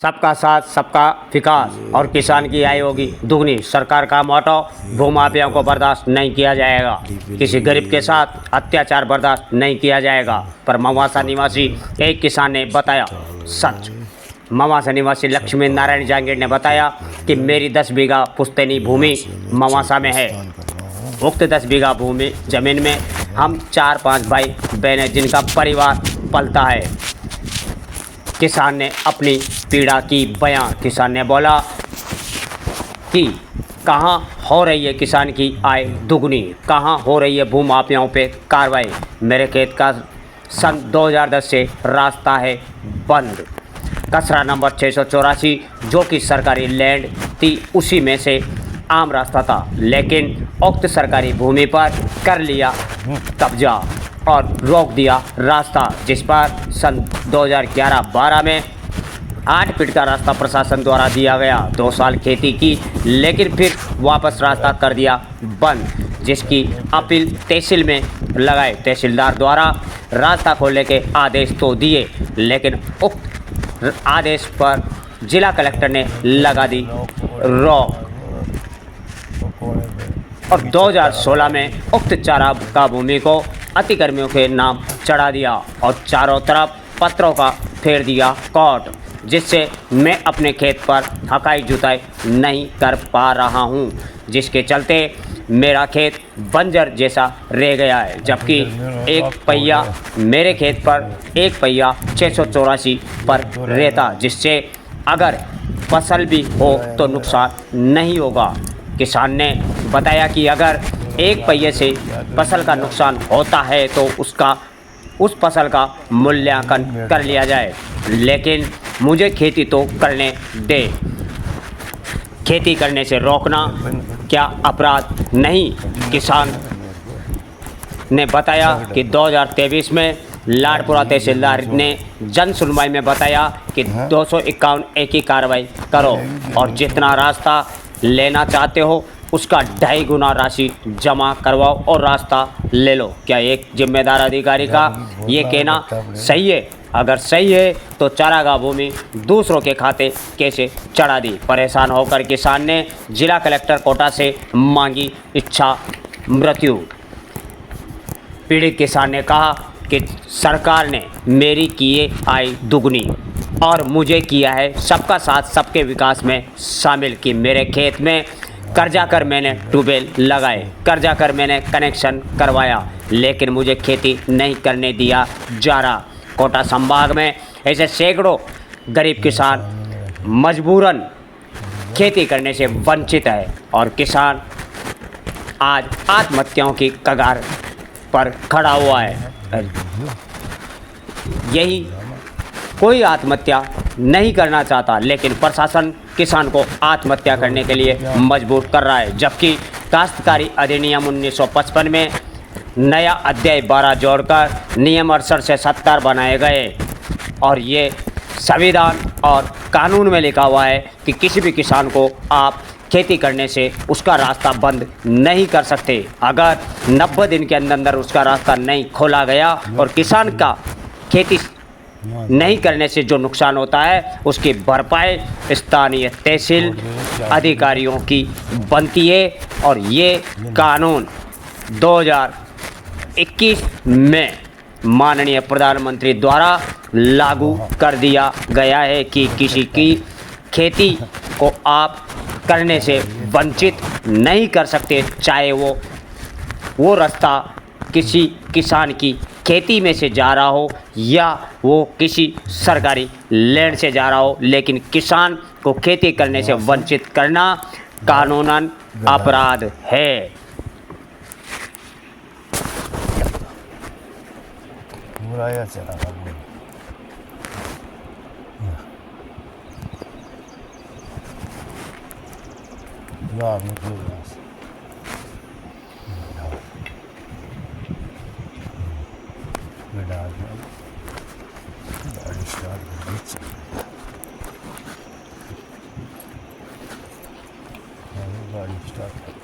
सबका साथ सबका विकास और किसान की आय होगी दुगनी। सरकार का मोटो भूमाफियाओं को बर्दाश्त नहीं किया जाएगा। किसी गरीब के साथ अत्याचार बर्दाश्त नहीं किया जाएगा। पर मवासा निवासी एक किसान ने बताया सच। मवासा निवासी लक्ष्मी नारायण जहांगीर ने बताया कि मेरी 10 बीघा पुश्तैनी भूमि मवासा में है। उक्त 10 बीघा भूमि जमीन में हम 4-5 भाई बहनें जिनका परिवार पलता है। किसान ने अपनी पीड़ा की बयां। किसान ने बोला कि कहाँ हो रही है किसान की आय दुगनी, कहाँ हो रही है भूमाफियाओं पे कार्रवाई। मेरे खेत का सन 2010 से रास्ता है बंद। कचरा नंबर 684 जो कि सरकारी लैंड थी उसी में से आम रास्ता था, लेकिन उक्त सरकारी भूमि पर कर लिया कब्जा और रोक दिया रास्ता, जिस पर सन 2011-12 में 8 फीट का रास्ता प्रशासन द्वारा दिया गया। 2 साल खेती की लेकिन फिर वापस रास्ता कर दिया बंद, जिसकी अपील तहसील में लगाए। तहसीलदार द्वारा रास्ता खोलने के आदेश तो दिए, लेकिन उक्त आदेश पर जिला कलेक्टर ने लगा दी रोक और 2016 में उक्त चारागाह भूमि को अतिक्रमियों के नाम चढ़ा दिया और चारों तरफ पत्थरों का फेर दिया कोर्ट, जिससे मैं अपने खेत पर हकाई जुताई नहीं कर पा रहा हूं, जिसके चलते मेरा खेत बंजर जैसा रह गया है। जबकि एक पहिया मेरे खेत पर एक पहिया 684 पर रहता, जिससे अगर फसल भी हो तो नुकसान नहीं होगा। किसान ने बताया कि अगर एक पहिए से फसल का नुकसान होता है तो उस फसल का मूल्यांकन कर लिया जाए, लेकिन मुझे खेती तो करने दे। खेती करने से रोकना क्या अपराध नहीं? किसान ने बताया कि 2023 में लाडपुरा तहसीलदार ने जन सुनवाई में बताया कि 251 एक ही कार्रवाई करो और जितना रास्ता लेना चाहते हो उसका 2.5 गुना राशि जमा करवाओ और रास्ता ले लो। क्या एक जिम्मेदार अधिकारी का ये कहना सही है? अगर सही है तो चारागाह भूमि दूसरों के खाते कैसे चढ़ा दी? परेशान होकर किसान ने जिला कलेक्टर कोटा से मांगी इच्छा मृत्यु। पीड़ित किसान ने कहा कि सरकार ने मेरी किए आय दुगनी और मुझे किया है सबका साथ सबके विकास में शामिल। कि मेरे खेत में कर्जा कर मैंने ट्यूबवेल लगाए, कर्जा कर मैंने कनेक्शन करवाया, लेकिन मुझे खेती नहीं करने दिया जा रहा। कोटा संभाग में ऐसे सैकड़ों गरीब किसान मजबूरन खेती करने से वंचित है और किसान आज आत्महत्याओं की कगार पर खड़ा हुआ है। यही कोई आत्महत्या नहीं करना चाहता, लेकिन प्रशासन किसान को आत्महत्या करने के लिए मजबूर कर रहा है। जबकि काश्तकारी अधिनियम 1955 में नया अध्याय 12 जोड़कर नियम 68 से 70 बनाए गए और ये संविधान और कानून में लिखा हुआ है कि किसी भी किसान को आप खेती करने से उसका रास्ता बंद नहीं कर सकते। अगर 90 दिन के अंदर उसका रास्ता नहीं खोला गया और किसान का खेती नहीं करने से जो नुकसान होता है उसकी भरपाई स्थानीय तहसील अधिकारियों की बनती है और ये कानून 2021 में माननीय प्रधानमंत्री द्वारा लागू कर दिया गया है कि किसी की खेती को आप करने से वंचित नहीं कर सकते, चाहे वो रास्ता किसी किसान की खेती में से जा रहा हो या वो किसी सरकारी लैंड से जा रहा हो, लेकिन किसान को खेती करने से वंचित करना कानूनन अपराध है। गाड़ी स्टार्ट कर दी। गाड़ी स्टार्ट